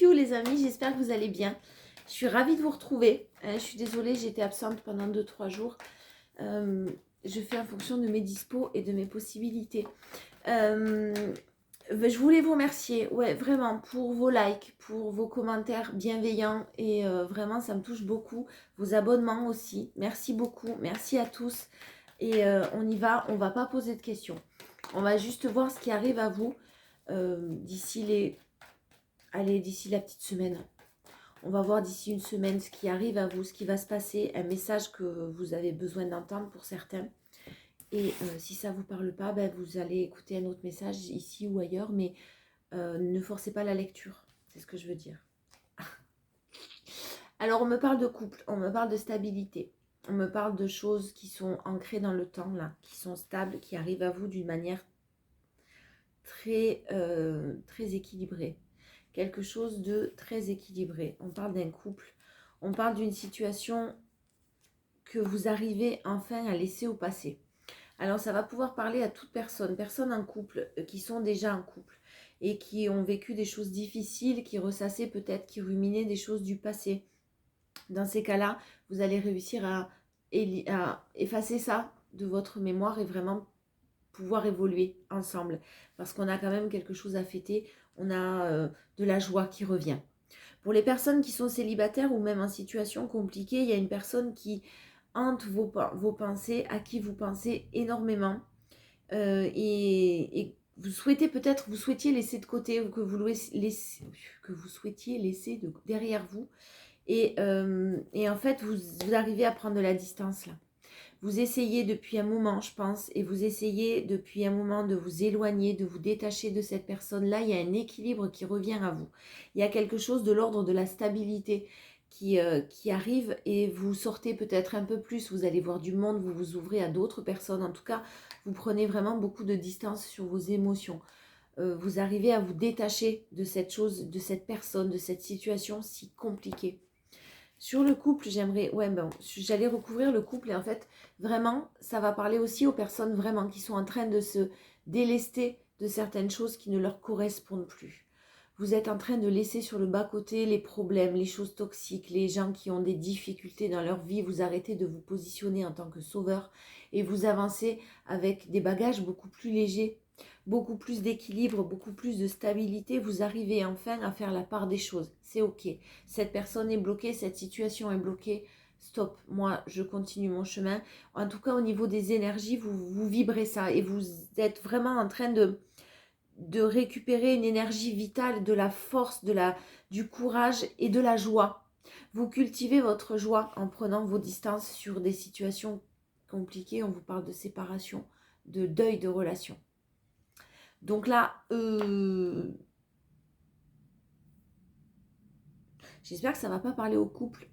you les amis, j'espère que vous allez bien. Je suis ravie de vous retrouver. Je suis désolée, j'étais absente pendant 2-3 jours. Je fais en fonction de mes dispos et de mes possibilités. Je voulais vous remercier, ouais, vraiment, pour vos likes, pour vos commentaires bienveillants. Et vraiment, ça me touche beaucoup. Vos abonnements aussi. Merci beaucoup. Merci à tous. Et on y va, on ne va pas poser de questions. On va juste voir ce qui arrive à vous d'ici d'ici la petite semaine. On va voir d'ici une semaine ce qui arrive à vous, ce qui va se passer, un message que vous avez besoin d'entendre pour certains. Et si ça ne vous parle pas, ben, vous allez écouter un autre message ici ou ailleurs, mais ne forcez pas la lecture. C'est ce que je veux dire. Alors, on me parle de couple, on me parle de stabilité. On me parle de choses qui sont ancrées dans le temps, là, qui sont stables, qui arrivent à vous d'une manière très équilibrée. Quelque chose de très équilibré. On parle d'un couple, on parle d'une situation que vous arrivez enfin à laisser au passé. Alors ça va pouvoir parler à toute personne, personnes en couple, qui sont déjà en couple et qui ont vécu des choses difficiles, qui ressassaient peut-être, qui ruminaient des choses du passé. Dans ces cas-là, vous allez réussir à effacer ça de votre mémoire et vraiment pouvoir évoluer ensemble. Parce qu'on a quand même quelque chose à fêter, on a de la joie qui revient. Pour les personnes qui sont célibataires ou même en situation compliquée, il y a une personne qui hante vos pensées, à qui vous pensez énormément. Et vous souhaitez peut-être, vous souhaitiez laisser de côté, ou que vous souhaitiez laisser derrière vous. Et en fait, vous arrivez à prendre de la distance là. Vous essayez depuis un moment, je pense, et vous essayez depuis un moment de vous éloigner, de vous détacher de cette personne-là. Il y a un équilibre qui revient à vous. Il y a quelque chose de l'ordre de la stabilité qui arrive et vous sortez peut-être un peu plus. Vous allez voir du monde, vous vous ouvrez à d'autres personnes. En tout cas, vous prenez vraiment beaucoup de distance sur vos émotions. Vous arrivez à vous détacher de cette chose, de cette personne, de cette situation si compliquée. Sur le couple, j'allais recouvrir le couple et en fait, vraiment, ça va parler aussi aux personnes vraiment qui sont en train de se délester de certaines choses qui ne leur correspondent plus. Vous êtes en train de laisser sur le bas-côté les problèmes, les choses toxiques, les gens qui ont des difficultés dans leur vie. Vous arrêtez de vous positionner en tant que sauveur et vous avancez avec des bagages beaucoup plus légers, beaucoup plus d'équilibre, beaucoup plus de stabilité. Vous arrivez enfin à faire la part des choses. C'est ok. Cette personne est bloquée, cette situation est bloquée. Stop, moi je continue mon chemin. En tout cas au niveau des énergies, vous vibrez ça et vous êtes vraiment en train de récupérer une énergie vitale, de la force, du courage et de la joie. Vous cultivez votre joie en prenant vos distances sur des situations compliquées. On vous parle de séparation, de deuil de relation. Donc là, j'espère que ça ne va pas parler aux couples.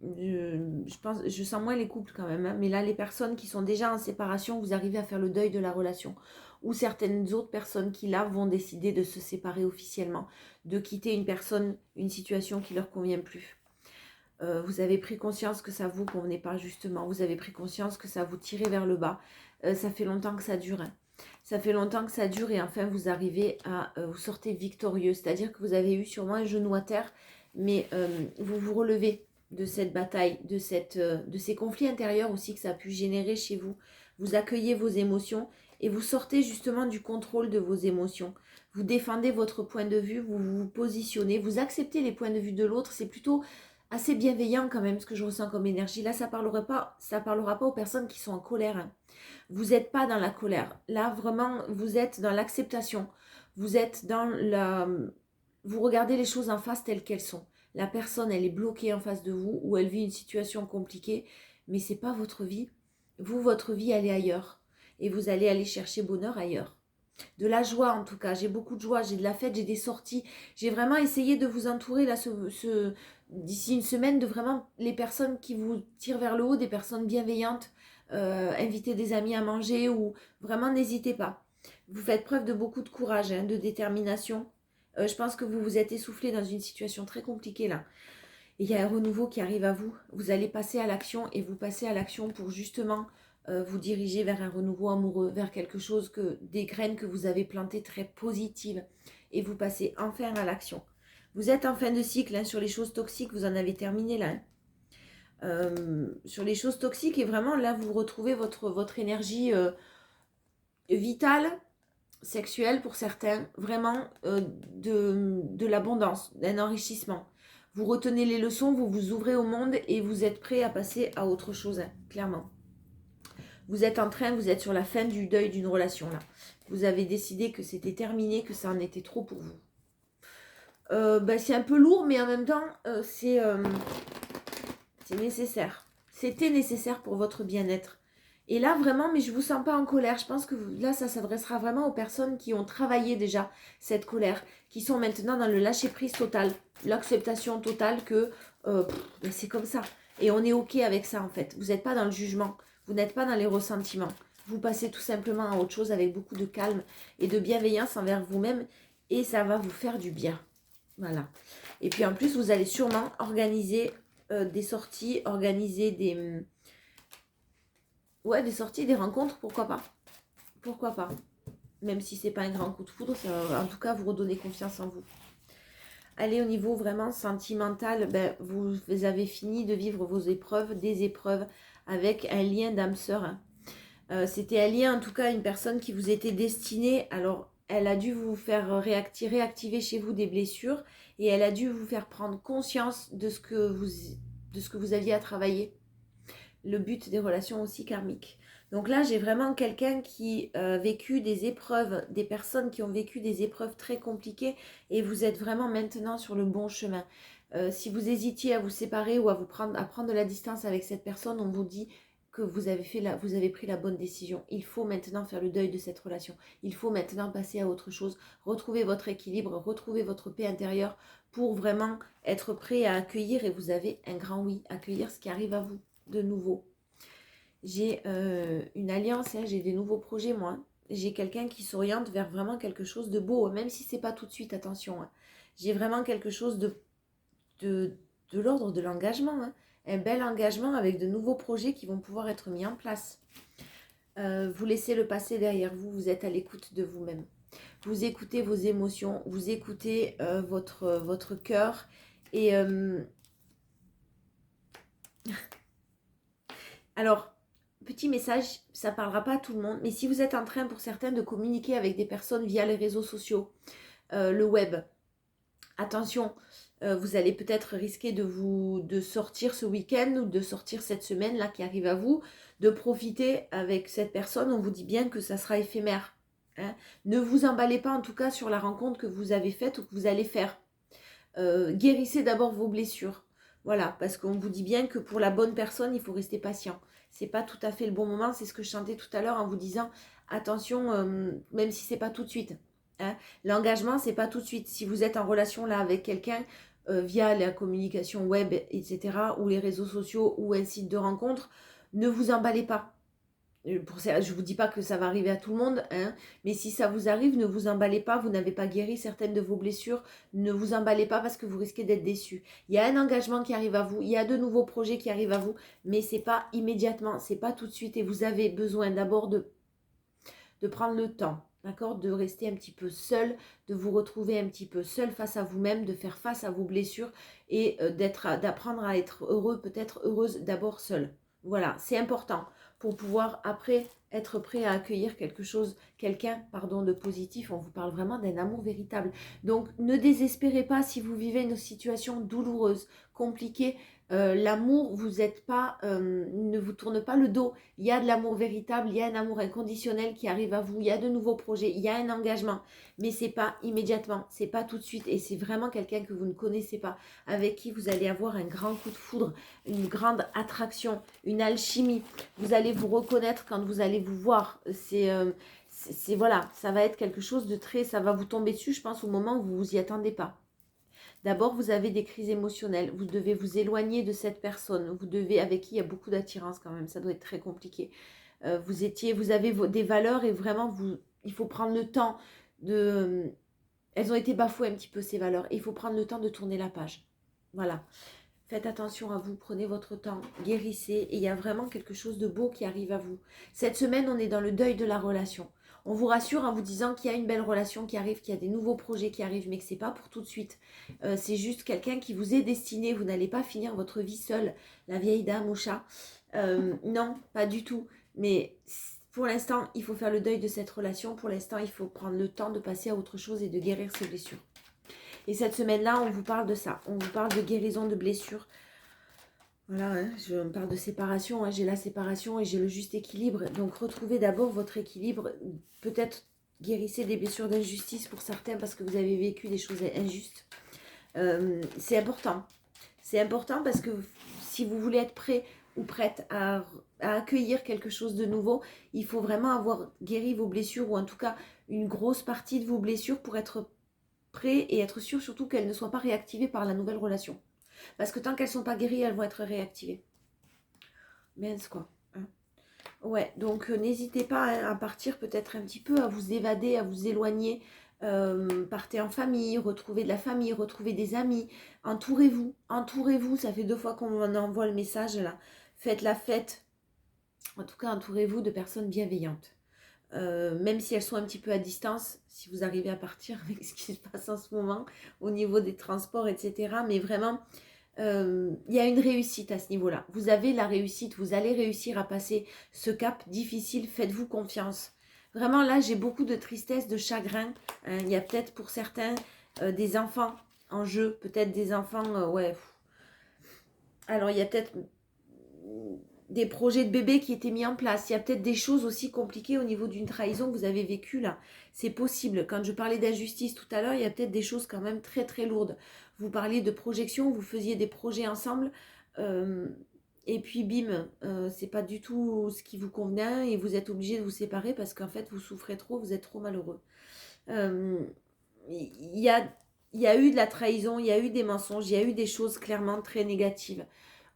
Je sens moins les couples quand même. Mais là, les personnes qui sont déjà en séparation, vous arrivez à faire le deuil de la relation. Ou certaines autres personnes qui là vont décider de se séparer officiellement, de quitter une personne, une situation qui ne leur convient plus. Vous avez pris conscience que ça ne vous convenait pas justement. Vous avez pris conscience que ça vous tirait vers le bas. Ça fait longtemps que ça dure. Ça fait longtemps que ça dure et enfin vous arrivez à vous sortir victorieux. C'est-à-dire que vous avez eu sûrement un genou à terre, mais vous vous relevez de cette bataille, de ces conflits intérieurs aussi que ça a pu générer chez vous. Vous accueillez vos émotions et vous sortez justement du contrôle de vos émotions. Vous défendez votre point de vue, vous vous positionnez, vous acceptez les points de vue de l'autre. C'est plutôt assez bienveillant quand même ce que je ressens comme énergie. Là, ça parlera pas aux personnes qui sont en colère. Hein. Vous n'êtes pas dans la colère. Là, vraiment, vous êtes dans l'acceptation. Vous êtes dans vous regardez les choses en face telles qu'elles sont. La personne, elle est bloquée en face de vous ou elle vit une situation compliquée, mais c'est pas votre vie. Vous, votre vie, elle est ailleurs. Et vous allez aller chercher bonheur ailleurs. De la joie en tout cas, j'ai beaucoup de joie, j'ai de la fête, j'ai des sorties. J'ai vraiment essayé de vous entourer là, d'ici une semaine, de vraiment les personnes qui vous tirent vers le haut, des personnes bienveillantes, inviter des amis à manger ou vraiment n'hésitez pas. Vous faites preuve de beaucoup de courage, hein, de détermination. Je pense que vous vous êtes essoufflé dans une situation très compliquée là. Et il y a un renouveau qui arrive à vous. Vous allez passer à l'action et vous passez à l'action pour justement vous diriger vers un renouveau amoureux, vers quelque chose des graines que vous avez plantées très positives. Et vous passez enfin à l'action. Vous êtes en fin de cycle, hein, sur les choses toxiques, vous en avez terminé là. Sur les choses toxiques, et vraiment là, vous retrouvez votre énergie vitale, sexuelle pour certains, vraiment de l'abondance, d'un enrichissement. Vous retenez les leçons, vous vous ouvrez au monde et vous êtes prêt à passer à autre chose, hein, clairement. Vous êtes sur la fin du deuil d'une relation là. Vous avez décidé que c'était terminé, que ça en était trop pour vous. C'est un peu lourd, mais en même temps, c'est nécessaire. C'était nécessaire pour votre bien-être. Et là, vraiment, mais je ne vous sens pas en colère. Je pense que là, ça s'adressera vraiment aux personnes qui ont travaillé déjà cette colère, qui sont maintenant dans le lâcher-prise total, l'acceptation totale que c'est comme ça. Et on est OK avec ça, en fait. Vous n'êtes pas dans le jugement. Vous n'êtes pas dans les ressentiments. Vous passez tout simplement à autre chose avec beaucoup de calme et de bienveillance envers vous-même. Et ça va vous faire du bien. Voilà. Et puis en plus, vous allez sûrement organiser des sorties, organiser des sorties, des rencontres, pourquoi pas. Pourquoi pas. Même si c'est pas un grand coup de foudre, ça va en tout cas vous redonner confiance en vous. Allez, au niveau vraiment sentimental, vous avez fini de vivre vos épreuves, des épreuves avec un lien d'âme sœur. C'était un lien, en tout cas, une personne qui vous était destinée. Alors, elle a dû vous faire réactiver chez vous des blessures et elle a dû vous faire prendre conscience de ce que vous aviez à travailler. Le but des relations aussi karmiques. Donc là, j'ai vraiment quelqu'un qui a vécu des épreuves, des personnes qui ont vécu des épreuves très compliquées et vous êtes vraiment maintenant sur le bon chemin. Si vous hésitiez à vous séparer ou à prendre de la distance avec cette personne, on vous dit que vous avez pris la bonne décision. Il faut maintenant faire le deuil de cette relation. Il faut maintenant passer à autre chose, retrouver votre équilibre, retrouver votre paix intérieure pour vraiment être prêt à accueillir, et vous avez un grand oui, accueillir ce qui arrive à vous de nouveau. J'ai une alliance, hein, j'ai des nouveaux projets moi. J'ai quelqu'un qui s'oriente vers vraiment quelque chose de beau, même si c'est pas tout de suite, attention. Hein. J'ai vraiment quelque chose de l'ordre de l'engagement. Hein. Un bel engagement avec de nouveaux projets qui vont pouvoir être mis en place. Vous laissez le passé derrière vous, vous êtes à l'écoute de vous-même. Vous écoutez vos émotions, vous écoutez votre cœur et... Alors, petit message, ça ne parlera pas à tout le monde, mais si vous êtes en train pour certains de communiquer avec des personnes via les réseaux sociaux, le web, attention, vous allez peut-être risquer de sortir ce week-end ou de sortir cette semaine là qui arrive à vous, de profiter avec cette personne. On vous dit bien que ça sera éphémère. Hein. Ne vous emballez pas en tout cas sur la rencontre que vous avez faite ou que vous allez faire. Guérissez d'abord vos blessures. Voilà, parce qu'on vous dit bien que pour la bonne personne, il faut rester patient. C'est pas tout à fait le bon moment, c'est ce que je chantais tout à l'heure en vous disant attention, même si c'est pas tout de suite. Hein. L'engagement, c'est pas tout de suite. Si vous êtes en relation là avec quelqu'un via la communication web, etc., ou les réseaux sociaux ou un site de rencontre, ne vous emballez pas. Je ne vous dis pas que ça va arriver à tout le monde, hein, mais si ça vous arrive, ne vous emballez pas, vous n'avez pas guéri certaines de vos blessures, ne vous emballez pas parce que vous risquez d'être déçu. Il y a un engagement qui arrive à vous, il y a de nouveaux projets qui arrivent à vous, mais ce n'est pas immédiatement, ce n'est pas tout de suite, et vous avez besoin d'abord de prendre le temps, d'accord, de rester un petit peu seul, de vous retrouver un petit peu seul face à vous-même, de faire face à vos blessures et d'apprendre à être heureux, peut-être heureuse d'abord seul. Voilà, c'est important pour pouvoir après être prêt à accueillir quelqu'un de positif. On vous parle vraiment d'un amour véritable. Donc ne désespérez pas si vous vivez une situation douloureuse, compliquée. L'amour, ne vous tourne pas le dos. Il y a de l'amour véritable, il y a un amour inconditionnel qui arrive à vous, il y a de nouveaux projets, il y a un engagement, mais c'est pas immédiatement, c'est pas tout de suite, et c'est vraiment quelqu'un que vous ne connaissez pas, avec qui vous allez avoir un grand coup de foudre, une grande attraction, une alchimie. Vous allez vous reconnaître quand vous allez vous voir. Voilà, ça va être quelque chose de ça va vous tomber dessus, je pense, au moment où vous vous y attendez pas. D'abord, vous avez des crises émotionnelles. Vous devez vous éloigner de cette personne. Avec qui il y a beaucoup d'attirance quand même. Ça doit être très compliqué. Vous avez des valeurs et vraiment, il faut prendre le temps de... Elles ont été bafouées un petit peu, ces valeurs. Et il faut prendre le temps de tourner la page. Voilà. Faites attention à vous, prenez votre temps, guérissez. Et il y a vraiment quelque chose de beau qui arrive à vous. Cette semaine, on est dans le deuil de la relation. On vous rassure en vous disant qu'il y a une belle relation qui arrive, qu'il y a des nouveaux projets qui arrivent, mais que ce n'est pas pour tout de suite. C'est juste quelqu'un qui vous est destiné. Vous n'allez pas finir votre vie seule, la vieille dame au chat. Non, pas du tout. Mais pour l'instant, il faut faire le deuil de cette relation. Pour l'instant, il faut prendre le temps de passer à autre chose et de guérir ses blessures. Et cette semaine-là, on vous parle de ça. On vous parle de guérison de blessures. Voilà, hein, on parle de séparation. Hein, j'ai la séparation et j'ai le juste équilibre. Donc, retrouvez d'abord votre équilibre. Peut-être guérissez des blessures d'injustice pour certains parce que vous avez vécu des choses injustes. C'est important. C'est important parce que si vous voulez être prêt ou prête à accueillir quelque chose de nouveau, il faut vraiment avoir guéri vos blessures ou en tout cas une grosse partie de vos blessures pour être prêt et être sûr surtout qu'elles ne soient pas réactivées par la nouvelle relation. Parce que tant qu'elles ne sont pas guéries, elles vont être réactivées. Mince quoi. Hein. Ouais, donc n'hésitez pas à partir peut-être un petit peu, à vous évader, à vous éloigner. Partez en famille, retrouvez de la famille, retrouvez des amis. Entourez-vous, entourez-vous. Ça fait 2 fois qu'on m'envoie le message là. Faites la fête. En tout cas, entourez-vous de personnes bienveillantes. Même si elles sont un petit peu à distance, si vous arrivez à partir avec ce qui se passe en ce moment au niveau des transports, etc. Mais vraiment, il y a une réussite à ce niveau-là. Vous avez la réussite, vous allez réussir à passer ce cap difficile, faites-vous confiance. Vraiment, là, j'ai beaucoup de tristesse, de chagrin. Il y a peut-être pour certains des enfants en jeu, peut-être des enfants, ouais. Alors, il y a peut-être des projets de bébés qui étaient mis en place. Il y a peut-être des choses aussi compliquées au niveau d'une trahison que vous avez vécue là. C'est possible. Quand je parlais d'injustice tout à l'heure, il y a peut-être des choses quand même très très lourdes. Vous parliez de projection, vous faisiez des projets ensemble. Et puis bim, c'est pas du tout ce qui vous convenait et vous êtes obligé de vous séparer parce qu'en fait vous souffrez trop, vous êtes trop malheureux. Il y a eu de la trahison, il y a eu des mensonges, il y a eu des choses clairement très négatives.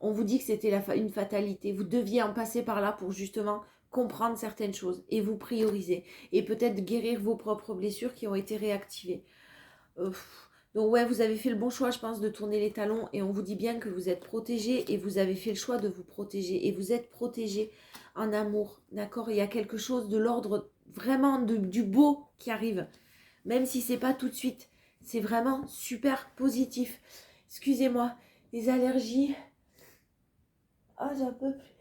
On vous dit que c'était une fatalité. Vous deviez en passer par là pour justement comprendre certaines choses et vous prioriser. Et peut-être guérir vos propres blessures qui ont été réactivées. Donc ouais, vous avez fait le bon choix, je pense, de tourner les talons. Et on vous dit bien que vous êtes protégé et vous avez fait le choix de vous protéger. Et vous êtes protégé en amour, d'accord? Il y a quelque chose de l'ordre vraiment du beau qui arrive. Même si c'est pas tout de suite. C'est vraiment super positif. Excusez-moi, les allergies... Ah, j'en peux plus.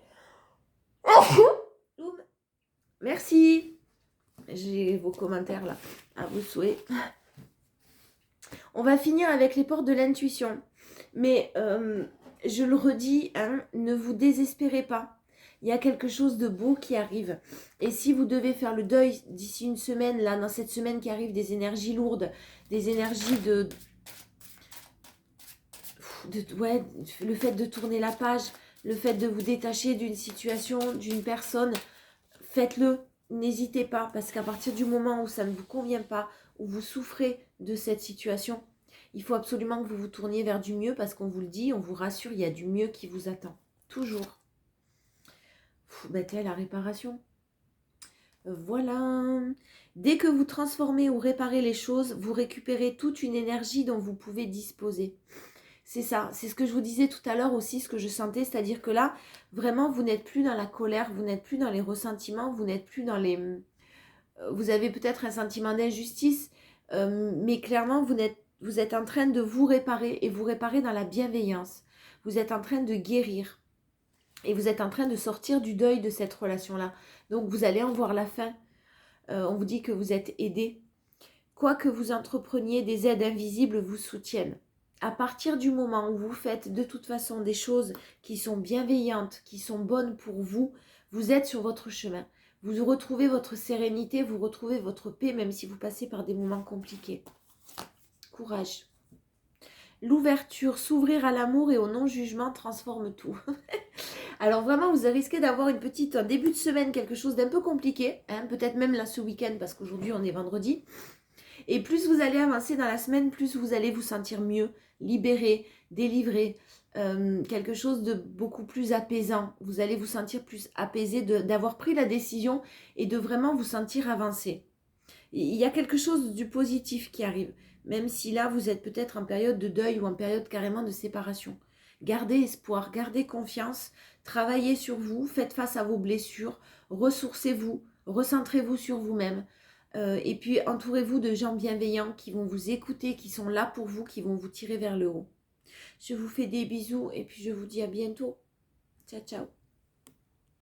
Merci. J'ai vos commentaires là, à vos souhaits. On va finir avec les portes de l'intuition. Mais je le redis, hein, ne vous désespérez pas. Il y a quelque chose de beau qui arrive. Et si vous devez faire le deuil d'ici une semaine, là, dans cette semaine qui arrive, des énergies lourdes, des énergies ouais, le fait de tourner la page, le fait de vous détacher d'une situation, d'une personne, faites-le, n'hésitez pas, parce qu'à partir du moment où ça ne vous convient pas, où vous souffrez de cette situation, il faut absolument que vous vous tourniez vers du mieux, parce qu'on vous le dit, on vous rassure, il y a du mieux qui vous attend, toujours. Telle la réparation. Voilà. Dès que vous transformez ou réparez les choses, vous récupérez toute une énergie dont vous pouvez disposer. C'est ça, c'est ce que je vous disais tout à l'heure aussi, ce que je sentais, c'est-à-dire que là, vraiment, vous n'êtes plus dans la colère, vous n'êtes plus dans les ressentiments, vous n'êtes plus dans les... Vous avez peut-être un sentiment d'injustice, mais clairement, vous êtes en train de vous réparer, et vous réparer dans la bienveillance. Vous êtes en train de guérir, et vous êtes en train de sortir du deuil de cette relation-là. Donc, vous allez en voir la fin. On vous dit que vous êtes aidé. Quoi que vous entrepreniez, des aides invisibles vous soutiennent. À partir du moment où vous faites de toute façon des choses qui sont bienveillantes, qui sont bonnes pour vous, vous êtes sur votre chemin. Vous retrouvez votre sérénité, vous retrouvez votre paix, même si vous passez par des moments compliqués. Courage. L'ouverture, s'ouvrir à l'amour et au non-jugement transforme tout. Alors vraiment, vous risquez d'avoir un début de semaine, quelque chose d'un peu compliqué, hein, peut-être même là ce week-end, parce qu'aujourd'hui on est vendredi. Et plus vous allez avancer dans la semaine, plus vous allez vous sentir mieux, libéré, délivré, quelque chose de beaucoup plus apaisant. Vous allez vous sentir plus apaisé d'avoir pris la décision et de vraiment vous sentir avancé. Il y a quelque chose du positif qui arrive, même si là vous êtes peut-être en période de deuil ou en période carrément de séparation. Gardez espoir, gardez confiance, travaillez sur vous, faites face à vos blessures, ressourcez-vous, recentrez-vous sur vous-même. Et puis entourez-vous de gens bienveillants qui vont vous écouter, qui sont là pour vous, qui vont vous tirer vers le haut. Je vous fais des bisous et puis je vous dis à bientôt. Ciao, ciao.